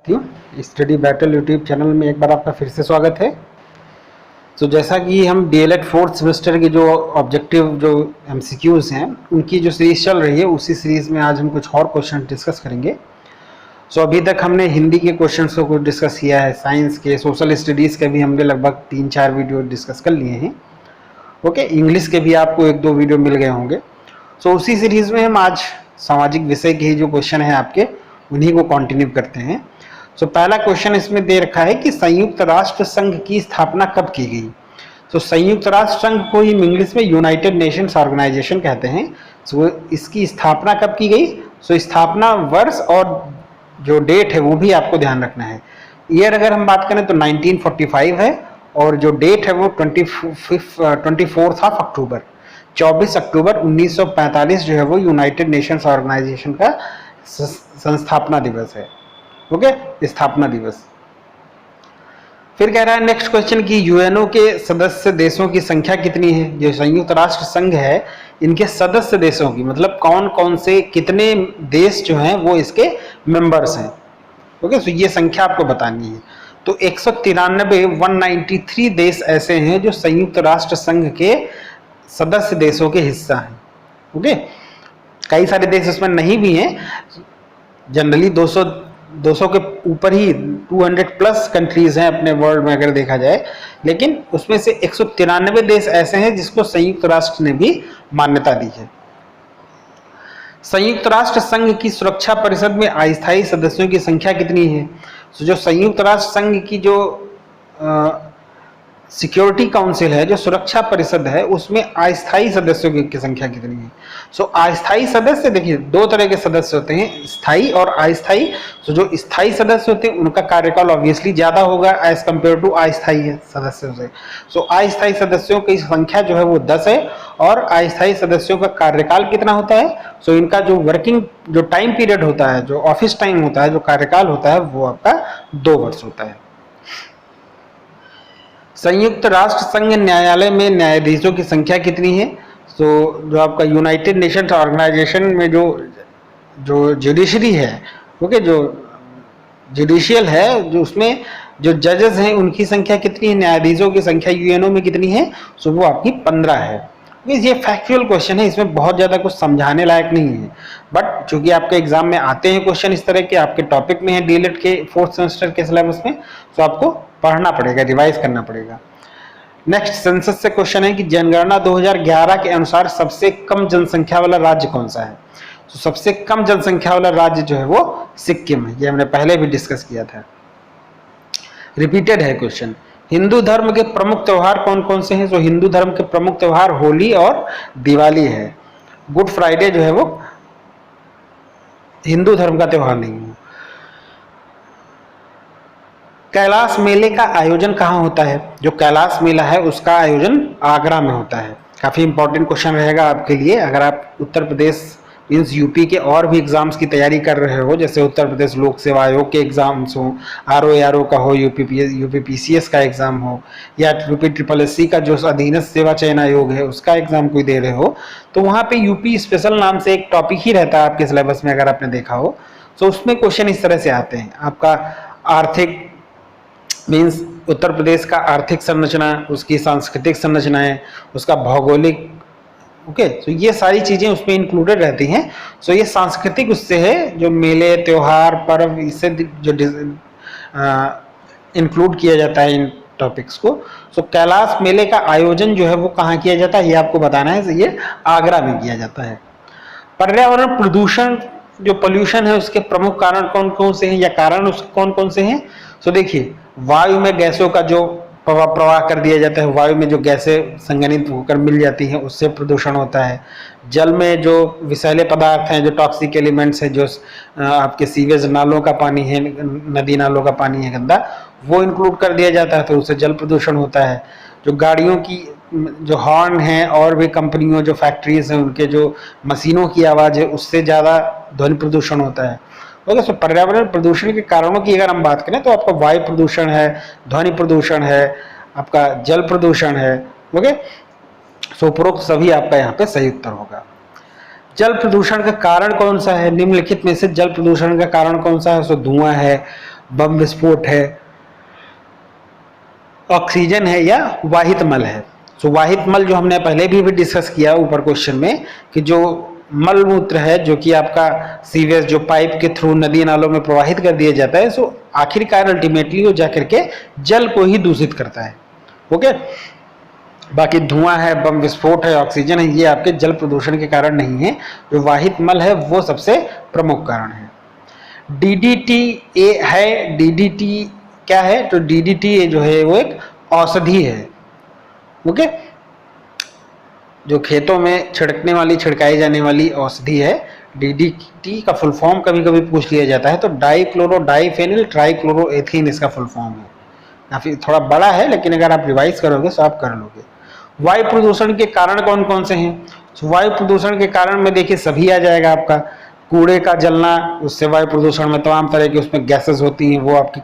Study battle YouTube channel में एक बार आपका फिर से स्वागत है। तो जैसा कि हम डीएलएड फोर्थ सेमेस्टर के जो ऑब्जेक्टिव जो एमसीक्यूज हैं उनकी जो सीरीज चल रही है उसी सीरीज में आज हम कुछ और क्वेश्चन डिस्कस करेंगे। अभी तक हमने हिंदी के क्वेश्चंस को कुछ डिस्कस किया है, साइंस के, सोशल स्टडीज़ के भी हमने लगभग 3-4 वीडियो डिस्कस कर लिए हैं। ओके, इंग्लिश के भी आपको 1-2 वीडियो मिल गए होंगे। उसी सीरीज़ में हम आज सामाजिक विषय के ही जो क्वेश्चन है आपके उन्हीं को कंटिन्यू करते हैं। पहला क्वेश्चन इसमें दे रखा है कि संयुक्त राष्ट्र संघ की स्थापना कब की गई। संयुक्त राष्ट्र संघ को ही इंग्लिश में यूनाइटेड नेशंस ऑर्गेनाइजेशन कहते हैं। इसकी स्थापना कब की गई? स्थापना वर्ष और जो डेट है वो भी आपको ध्यान रखना है। ईयर अगर हम बात करें तो 1945 है और जो डेट है वो 24 अक्टूबर 24 अक्टूबर 1945 जो है वो यूनाइटेड नेशंस ऑर्गेनाइजेशन का संस्थापना दिवस है। ओके, स्थापना दिवस। फिर कह रहा है नेक्स्ट क्वेश्चन कि यूएनओ के सदस्य देशों की संख्या कितनी है। जो संयुक्त राष्ट्र संघ है इनके सदस्य देशों की मतलब कौन कौन से कितने देश जो हैं वो इसके मेंबर्स हैं। ओके, तो ये संख्या आपको बतानी है। तो 193 देश ऐसे हैं जो संयुक्त राष्ट्र संघ के सदस्य देशों के हिस्सा हैं। ओके, कई सारे देश इसमें नहीं भी हैं, जनरली 200 के ऊपर ही 200 प्लस कंट्रीज हैं अपने वर्ल्ड में अगर देखा जाए, लेकिन उसमें से 193 देश ऐसे हैं जिसको संयुक्त राष्ट्र ने भी मान्यता दी है। संयुक्त राष्ट्र संघ की सुरक्षा परिषद में अस्थायी सदस्यों की संख्या कितनी है? जो संयुक्त राष्ट्र संघ की जो सिक्योरिटी काउंसिल है, जो सुरक्षा परिषद है, उसमें अस्थायी सदस्यों की संख्या कितनी है? अस्थायी सदस्य देखिए दो तरह के सदस्य होते हैं, स्थायी और अस्थायी। जो स्थायी सदस्य होते हैं उनका कार्यकाल ऑब्वियसली ज्यादा होगा एज कंपेयर टू अस्थायी सदस्यों से। अस्थायी सदस्यों की संख्या जो है वो 10 है और अस्थायी सदस्यों का कार्यकाल कितना होता है? इनका जो वर्किंग जो टाइम पीरियड होता है, जो ऑफिस टाइम होता है, जो कार्यकाल होता है वो आपका 2 वर्ष होता है। संयुक्त राष्ट्र संघ न्यायालय में न्यायाधीशों की संख्या कितनी है? जो आपका यूनाइटेड नेशंस ऑर्गेनाइजेशन में जो जुडिशरी है, ओके, जो जुडिशियल है, जो उसमें जो जजेस हैं उनकी संख्या कितनी है? न्यायाधीशों की संख्या यूएनओ में कितनी है? वो आपकी 15 है। ये फैक्चुअल क्वेश्चन है, इसमें बहुत ज़्यादा कुछ समझाने लायक नहीं है, बट चूंकि आपके एग्जाम में आते हैं क्वेश्चन इस तरह के, आपके टॉपिक में है डीएलएड के 4th सेमेस्टर के सिलेबस में, तो आपको पढ़ना पड़ेगा, रिवाइज करना पड़ेगा। नेक्स्ट सेंसस से क्वेश्चन है कि जनगणना 2011 के अनुसार सबसे कम जनसंख्या वाला राज्य कौन सा है? सबसे कम जनसंख्या वाला राज्य जो है वो सिक्किम है। ये हमने पहले भी डिस्कस किया था, रिपीटेड है क्वेश्चन। हिंदू धर्म के प्रमुख त्योहार कौन कौन से हैं? हिंदू धर्म के प्रमुख त्योहार होली और दिवाली है। गुड फ्राइडे जो है वो हिंदू धर्म का त्योहार नहीं है। कैलाश मेले का आयोजन कहाँ होता है? जो कैलाश मेला है उसका आयोजन आगरा में होता है। काफी इंपॉर्टेंट क्वेश्चन रहेगा आपके लिए अगर आप उत्तर प्रदेश मीन्स यूपी के और भी एग्जाम्स की तैयारी कर रहे हो, जैसे उत्तर प्रदेश लोक सेवा आयोग के एग्जाम्स हो, आरओ का हो, यूपी पीसीएस का एग्जाम हो, या यूपी SSSC का जो अधीनस्थ सेवा चयन आयोग है उसका एग्जाम कोई दे रहे हो, तो वहाँ पे यूपी स्पेशल नाम से एक टॉपिक ही रहता है आपके सिलेबस में, अगर आपने देखा हो। उसमें क्वेश्चन इस तरह से आते हैं। आपका आर्थिक मीन्स उत्तर प्रदेश का आर्थिक संरचना, उसकी सांस्कृतिक संरचनाएं, उसका भौगोलिक, ओके, तो ये सारी चीजें उसमें इंक्लूडेड रहती हैं। ये सांस्कृतिक उससे है, जो मेले, त्योहार, पर्व, इससे जो इंक्लूड किया जाता है इन टॉपिक्स को। कैलाश मेले का आयोजन जो है वो कहाँ किया जाता है ये आपको बताना है। ये आगरा में किया जाता है। पर्यावरण प्रदूषण जो पोल्यूशन है उसके प्रमुख कारण कौन कौन से हैं या कारण उसके कौन कौन से हैं? देखिए, वायु में गैसों का जो प्रवाह कर दिया जाता है, वायु में जो गैसें संघनित होकर मिल जाती हैं उससे प्रदूषण होता है। जल में जो विषैले पदार्थ हैं, जो टॉक्सिक एलिमेंट्स हैं, जो आपके सीवेज नालों का पानी है, नदी नालों का पानी है गंदा, वो इंक्लूड कर दिया जाता है, तो उससे जल प्रदूषण होता है। जो गाड़ियों की जो हॉर्न है और भी कंपनियों जो फैक्ट्रीज हैं उनके जो मशीनों की आवाज़ है उससे ज़्यादा ध्वनि प्रदूषण होता है। ओके, पर्यावरण प्रदूषण के कारणों की अगर हम बात करें तो आपका वायु प्रदूषण है, ध्वनि प्रदूषण है, आपका जल प्रदूषण है। ओके, उपरोक्त सभी आपका यहाँ पे सही उत्तर होगा। जल प्रदूषण का कारण कौन सा है? निम्नलिखित में से जल प्रदूषण का कारण कौन सा है? धुआं है, बम विस्फोट है, ऑक्सीजन है, या वाहित मल है। तो वाहित मल जो हमने पहले भी डिस्कस किया ऊपर क्वेश्चन में कि जो मल मूत्र है जो कि आपका सीवेज जो पाइप के थ्रू नदी नालों में प्रवाहित कर दिया जाता है, सो आखिरकार अल्टीमेटली वो जाकर के जल को ही दूषित करता है। ओके, बाकी धुआं है, बम विस्फोट है, ऑक्सीजन है, ये आपके जल प्रदूषण के कारण नहीं है। जो वाहित मल है वो सबसे प्रमुख कारण है। डीडीटी है, डीडीटी क्या है? तो डीडीटी जो है वो एक औषधि है। ओके, जो खेतों में छिड़कने वाली, छिड़काई जाने वाली औषधि है। डीडीटी का फुल फॉर्म कभी कभी पूछ लिया जाता है, तो डाइक्लोरो डाइफेनिल ट्राइक्लोरोएथेन इसका फुल फॉर्म है। काफी थोड़ा बड़ा है, लेकिन अगर आप रिवाइज करोगे तो आप कर लोगे। वायु प्रदूषण के कारण कौन कौन से हैं? तो वायु प्रदूषण के कारण में देखिए सभी आ जाएगा आपका। कूड़े का जलना, उससे वायु प्रदूषण में तमाम तरह की उसमें गैसेस होती हैं, वो आपकी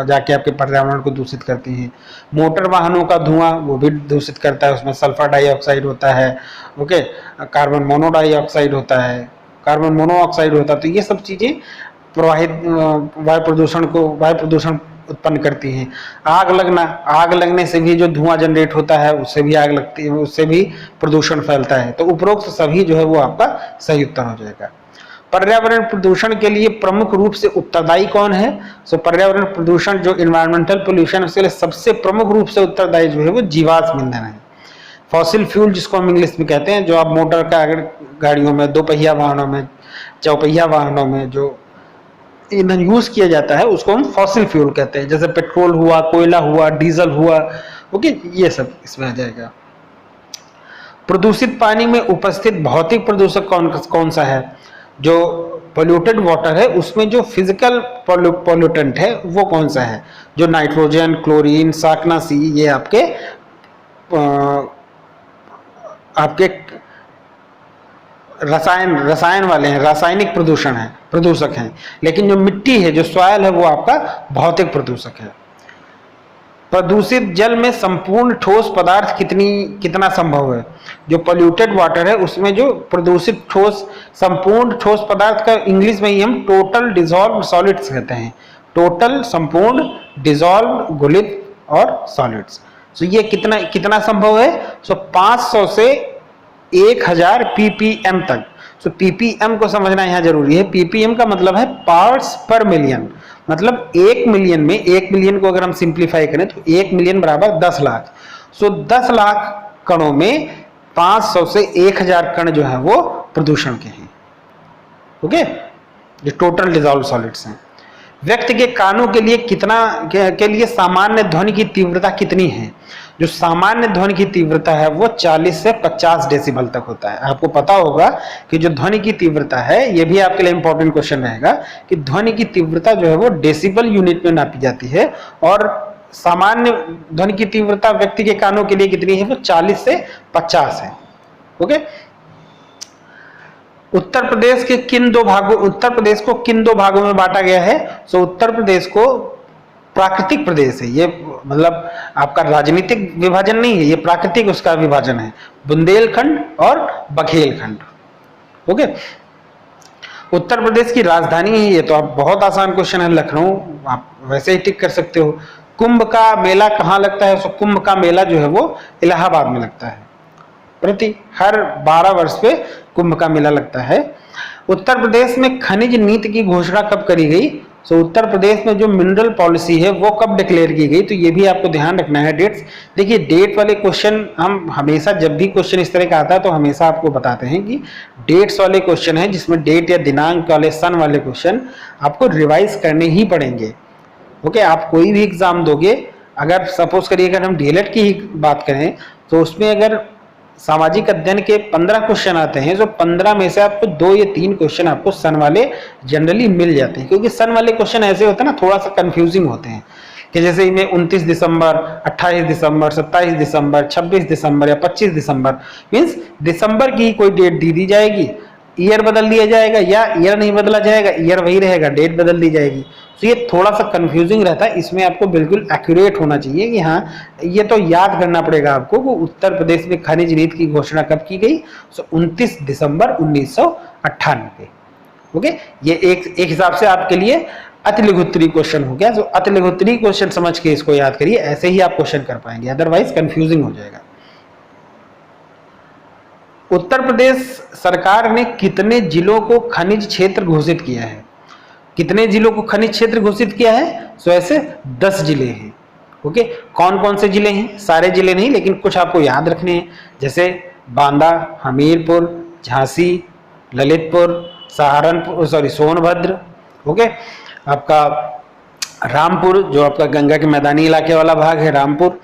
जाके आपके पर्यावरण को दूषित करती हैं। मोटर वाहनों का धुआं वो भी दूषित करता है, उसमें सल्फर डाइऑक्साइड होता है। ओके, कार्बन मोनोडाइऑक्साइड होता है, कार्बन मोनोऑक्साइड होता है। तो ये सब चीजें प्रवाहित वायु प्रदूषण उत्पन्न करती हैं। आग लगना, आग लगने से भी जो धुआं जनरेट होता है उससे भी आग लगती है, उससे भी प्रदूषण फैलता है। तो उपरोक्त सभी जो है वो आपका सही उत्तर हो जाएगा। पर्यावरण प्रदूषण के लिए प्रमुख रूप से उत्तरदायी कौन है? सो पर्यावरण प्रदूषण जो इन्वायरमेंटल पोल्यूशन, उसके लिए सबसे प्रमुख रूप से उत्तरदायी जो है वो जीवाश्म ईंधन है। फॉसिल फ्यूल जिसको हम इंग्लिश में कहते हैं, जो आप मोटर का गाड़ियों में, दोपहिया वाहनों में, चौपहिया वाहनों में जो ईंधन यूज किया जाता है उसको हम फॉसिल फ्यूल कहते हैं। जैसे पेट्रोल हुआ, कोयला हुआ, डीजल हुआ। ओके, ये सब इसमें आ जाएगा। प्रदूषित पानी में उपस्थित भौतिक प्रदूषक कौन सा है? जो पोल्यूटेड वाटर है उसमें जो फिजिकल पोल्यूटेंट है वो कौन सा है? जो नाइट्रोजन, क्लोरीन, साकनासी, ये आपके रसायन वाले हैं, रासायनिक प्रदूषक हैं। लेकिन जो मिट्टी है, जो सॉइल है, वो आपका भौतिक प्रदूषक है। प्रदूषित जल में संपूर्ण ठोस पदार्थ कितना संभव है? जो पोल्यूटेड वाटर है उसमें जो प्रदूषित संपूर्ण ठोस पदार्थ का इंग्लिश में ही हम टोटल डिजॉल्व सॉलिड्स कहते हैं। टोटल, संपूर्ण, डिजॉल्व घुलित और सॉलिड्स। तो ये कितना संभव है? 500 से 1000 ppm तक। सो ppm को समझना यहाँ जरूरी है। ppm का मतलब है पार्ट्स पर मिलियन। मतलब 1 मिलियन में, 1 मिलियन को अगर हम सिंप्लीफाई करें तो 1 मिलियन बराबर 10 लाख। सो 10 लाख कणों में 500 से 1000 कण जो है वो प्रदूषण के हैं। ओके, जो टोटल डिजॉल्व सॉलिड्स हैं। व्यक्ति के कानों के लिए सामान्य ध्वनि की तीव्रता कितनी है? जो सामान्य ध्वनि की तीव्रता है वो 40 से 50 डेसिबल तक होता है। आपको पता होगा कि जो ध्वनि की तीव्रता है, ये भी आपके लिए इंपॉर्टेंट क्वेश्चन रहेगा कि ध्वनि की तीव्रता जो है वो डेसिबल यूनिट में नापी जाती है, और सामान्य ध्वनि की तीव्रता व्यक्ति के कानों के लिए कितनी है? वो 40 से 50 है। ओके, उत्तर प्रदेश को किन दो भागों में बांटा गया है? सो उत्तर प्रदेश को प्राकृतिक प्रदेश है, ये मतलब आपका राजनीतिक विभाजन नहीं है, ये प्राकृतिक उसका विभाजन है। बुंदेलखंड और बघेलखंड। ओके, उत्तर प्रदेश की राजधानी है ये, तो आप बहुत आसान क्वेश्चन है, लखनऊ। आप वैसे ही टिक कर सकते हो। कुंभ का मेला कहाँ लगता है? सो कुंभ का मेला जो है वो इलाहाबाद में लगता है। हर 12 वर्ष पे कुंभ का मेला लगता है। उत्तर प्रदेश में खनिज नीति की घोषणा कब करी गई? सो उत्तर प्रदेश में जो मिनरल पॉलिसी है वो कब डिक्लेयर की गई? तो ये भी आपको ध्यान रखना है डेट्स। देखिए, डेट वाले क्वेश्चन हम हमेशा, जब भी क्वेश्चन इस तरह का आता है तो हमेशा आपको बताते हैं कि डेट्स वाले क्वेश्चन है, जिसमें डेट या दिनांक वाले, सन वाले क्वेश्चन आपको रिवाइज करने ही पड़ेंगे। ओके, आप कोई भी एग्जाम दोगे, अगर सपोज करिए अगर हम डीएलएड की ही बात करें तो उसमें अगर सामाजिक अध्ययन के 15 क्वेश्चन आते हैं, तो 15 में से आपको 2 या 3 क्वेश्चन आपको सन वाले जनरली मिल जाते हैं। क्योंकि सन वाले क्वेश्चन ऐसे होते हैं ना, थोड़ा सा कंफ्यूजिंग होते हैं कि जैसे इनमें 29 दिसंबर, 28 दिसंबर, 27 दिसंबर, 26 दिसंबर या 25 दिसंबर, मीन्स दिसंबर की कोई डेट दी जाएगी, ईयर बदल दिया जाएगा, या ईयर नहीं बदला जाएगा, ईयर वही रहेगा, डेट बदल दी जाएगी। तो ये थोड़ा सा कंफ्यूजिंग रहता है। इसमें आपको बिल्कुल एक्यूरेट होना चाहिए कि हाँ, ये तो याद करना पड़ेगा आपको कि उत्तर प्रदेश में खनिज नीति की घोषणा कब की गई? 29 दिसंबर 1998। ओके, ये एक हिसाब से आपके लिए अति लघुत्तरी क्वेश्चन हो गया। तो अति लघुत्तरी क्वेश्चन समझ के इसको याद करिए, ऐसे ही आप क्वेश्चन कर पाएंगे, अदरवाइज कंफ्यूजिंग हो जाएगा। उत्तर प्रदेश सरकार ने कितने जिलों को खनिज क्षेत्र घोषित किया है? कितने जिलों को खनिज क्षेत्र घोषित किया है? सो ऐसे 10 जिले हैं। ओके, कौन कौन से जिले हैं? सारे जिले नहीं, लेकिन कुछ आपको याद रखने हैं, जैसे बांदा, हमीरपुर, झांसी, ललितपुर, सहारनपुर, सोनभद्र, ओके, आपका रामपुर जो आपका गंगा के मैदानी इलाके वाला भाग है, रामपुर,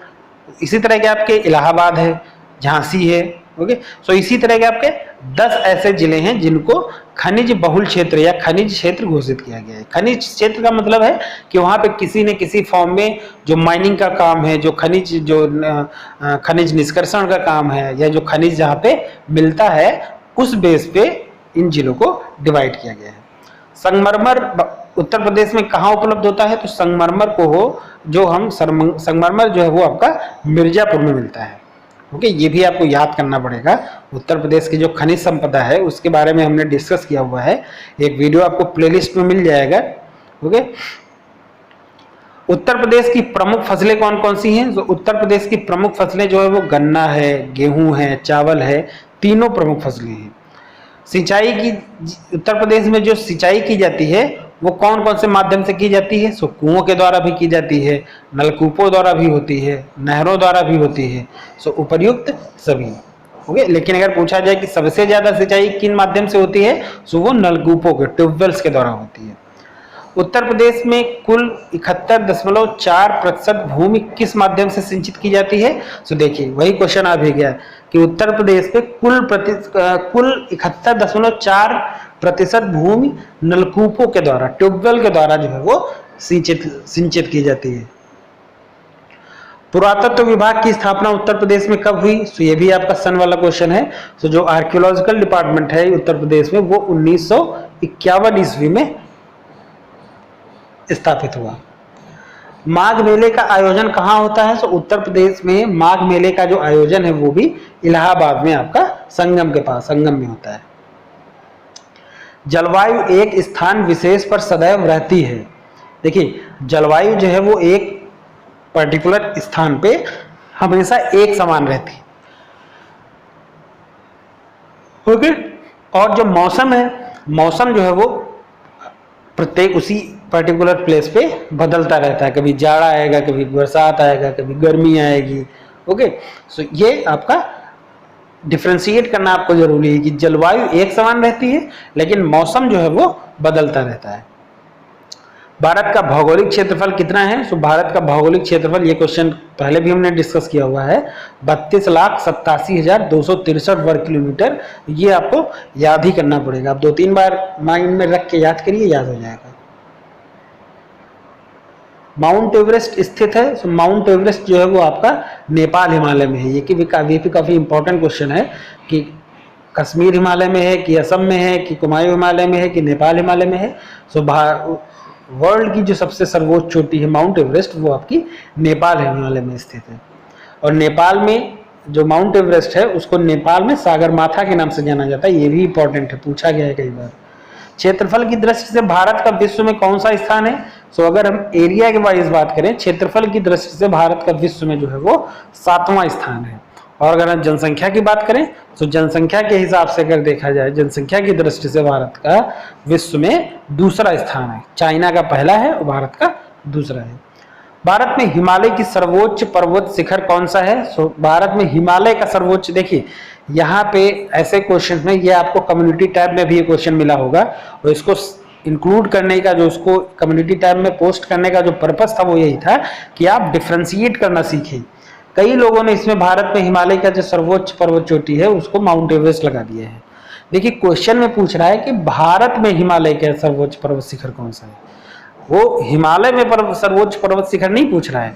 इसी तरह के आपके इलाहाबाद है, झांसी है, ओके। सो इसी तरह के आपके 10 ऐसे जिले हैं जिनको खनिज बहुल क्षेत्र या खनिज क्षेत्र घोषित किया गया है। खनिज क्षेत्र का मतलब है कि वहां पे किसी न किसी फॉर्म में जो माइनिंग का काम है, जो खनिज निष्कर्षण का काम है, या जो खनिज जहाँ पे मिलता है, उस बेस पे इन जिलों को डिवाइड किया गया है। संगमरमर उत्तर प्रदेश में कहाँ उपलब्ध होता है? तो संगमरमर संगमरमर जो है वो आपका मिर्जापुर में मिलता है। ओके, ये भी आपको याद करना पड़ेगा। उत्तर प्रदेश की जो खनिज संपदा है उसके बारे में हमने डिस्कस किया हुआ है, एक वीडियो आपको प्लेलिस्ट में मिल जाएगा। ओके, उत्तर प्रदेश की प्रमुख फसलें कौन कौन सी हैं? तो उत्तर प्रदेश की प्रमुख फसलें जो है वो गन्ना है, गेहूं है, चावल है, तीनों प्रमुख फसलें हैं। सिंचाई की उत्तर प्रदेश में जो सिंचाई की जाती है वो कौन कौन से माध्यम से की जाती है? सो कुओं के द्वारा भी की जाती है, नलकूपों द्वारा भी होती है, नहरों द्वारा भी होती है। सो उपर्युक्त सभी। ओके, लेकिन अगर पूछा जाए कि सबसे ज्यादा सिंचाई किन माध्यम से होती है, सो वो नलकूपों के, ट्यूबवेल्स के द्वारा होती है। उत्तर प्रदेश में कुल 71.4% भूमि किस माध्यम से सिंचित की जाती है? सो देखिए, वही क्वेश्चन आ भी गया कि उत्तर प्रदेश में कुल 71.4% भूमि नलकूपों के द्वारा, ट्यूबवेल के द्वारा जो है वो सिंचित की जाती है। पुरातत्व विभाग की स्थापना उत्तर प्रदेश में कब हुई? सो ये भी आपका सन वाला क्वेश्चन है। सो जो आर्कियोलॉजिकल डिपार्टमेंट है उत्तर प्रदेश में वो 1951 ईस्वी में स्थापित हुआ। माघ मेले का आयोजन कहाँ होता है? तो उत्तर प्रदेश में माघ मेले का जो आयोजन है वो भी इलाहाबाद में आपका संगम के पास, संगम में होता है। जलवायु एक स्थान विशेष पर सदैव रहती है। देखिए, जलवायु जो है वो एक पर्टिकुलर स्थान पे हमेशा एक समान रहती है। ओके, और जो मौसम है, मौसम जो है वो प्रत्येक उसी पर्टिकुलर प्लेस पे बदलता रहता है। कभी जाड़ा आएगा, कभी बरसात आएगा, कभी गर्मी आएगी। ओके, सो ये आपका डिफ्रेंशिएट करना आपको जरूरी है कि जलवायु एक समान रहती है लेकिन मौसम जो है वो बदलता रहता है। भारत का भौगोलिक क्षेत्रफल कितना है? सो भारत का भौगोलिक क्षेत्रफल, ये क्वेश्चन पहले भी हमने डिस्कस किया हुआ है, 32,87,263 वर्ग किलोमीटर। ये आपको याद ही करना पड़ेगा, आप 2-3 बार माइंड में रख के याद करिए, याद हो जाएगा। माउंट एवरेस्ट स्थित है। सो माउंट एवरेस्ट जो है वो आपका नेपाल हिमालय में है। ये भी काफी इंपॉर्टेंट क्वेश्चन है कि कश्मीर हिमालय में है कि असम में है कि कुमायूं हिमालय में है कि नेपाल हिमालय में है। सो वर्ल्ड की जो सबसे सर्वोच्च चोटी है माउंट एवरेस्ट, वो आपकी नेपाल हिमालय में स्थित है। और नेपाल में जो माउंट एवरेस्ट है उसको नेपाल में सागरमाथा के नाम से जाना जाता है। ये भी इंपॉर्टेंट है, पूछा गया है कई बार। क्षेत्रफल की दृष्टि से भारत का विश्व में कौन सा स्थान है? सो अगर हम एरिया के वाइज बात करें, क्षेत्रफल की दृष्टि से भारत का विश्व में जो है वो 7वां स्थान है। और अगर हम जनसंख्या की बात करें तो जनसंख्या के हिसाब से अगर देखा जाए, जनसंख्या की दृष्टि से भारत का विश्व में 2रा स्थान है। चाइना का पहला है और भारत का 2रा है। भारत में हिमालय की सर्वोच्च पर्वत शिखर कौन सा है? सो भारत में हिमालय का सर्वोच्च, देखिए यहाँ पे ऐसे क्वेश्चन में, ये आपको कम्युनिटी टैब में भी ये क्वेश्चन मिला होगा और इसको इंक्लूड करने का, जो उसको कम्युनिटी टैब में पोस्ट करने का जो पर्पस था वो यही था कि आप डिफ्रेंशिएट करना सीखें। कई लोगों ने इसमें भारत में हिमालय का जो सर्वोच्च पर्वत चोटी है उसको माउंट एवरेस्ट लगा दिया है। देखिए, क्वेश्चन में पूछ रहा है कि भारत में हिमालय का सर्वोच्च पर्वत शिखर कौन सा है। वो हिमालय में सर्वोच्च पर्वत शिखर नहीं पूछ रहा है,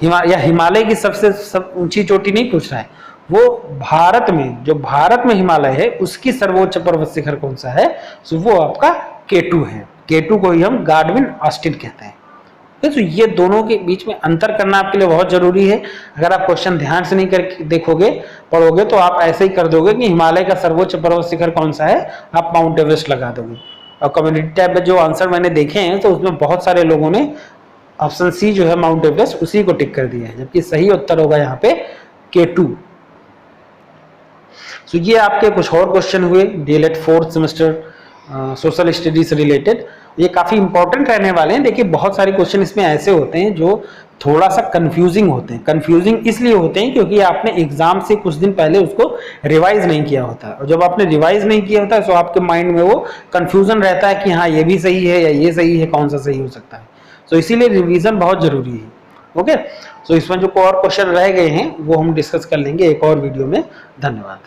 या हिमालय की सबसे ऊंची चोटी नहीं पूछ रहा है। वो भारत में, जो भारत में हिमालय है उसकी सर्वोच्च पर्वत शिखर कौन सा है? सो वो आपका K2 है। K2 को ही हम गाडविन ऑस्टिन कहते हैं। तो ये दोनों के बीच में अंतर करना आपके लिए बहुत जरूरी है। अगर आप क्वेश्चन ध्यान से नहीं कर देखोगे, पढ़ोगे, तो आप ऐसे ही कर दोगे कि हिमालय का सर्वोच्च पर्वत शिखर कौन सा है, आप माउंट एवरेस्ट लगा दोगे। और कम्युनिटी टैब में जो आंसर मैंने देखे हैं तो उसमें बहुत सारे लोगों ने ऑप्शन सी जो है माउंट एवरेस्ट उसी को टिक कर दिया है, जबकि सही उत्तर होगा यहाँ पे K2। तो ये आपके कुछ और क्वेश्चन हुए DElEd 4th semester social studies से रिलेटेड। ये काफी इंपॉर्टेंट रहने वाले हैं। देखिए बहुत सारे क्वेश्चन इसमें ऐसे होते हैं जो थोड़ा सा कंफ्यूजिंग होते हैं। कंफ्यूजिंग इसलिए होते हैं क्योंकि आपने एग्जाम से कुछ दिन पहले उसको रिवाइज नहीं किया होता है, और जब आपने रिवाइज नहीं किया होता है तो आपके माइंड में वो कंफ्यूजन रहता है कि हाँ ये भी सही है या ये सही है, कौन सा सही हो सकता है। तो इसीलिए रिवीजन बहुत जरूरी है। ओके, तो इसमें जो और क्वेश्चन रह गए हैं वो हम डिस्कस कर लेंगे एक और वीडियो में। धन्यवाद।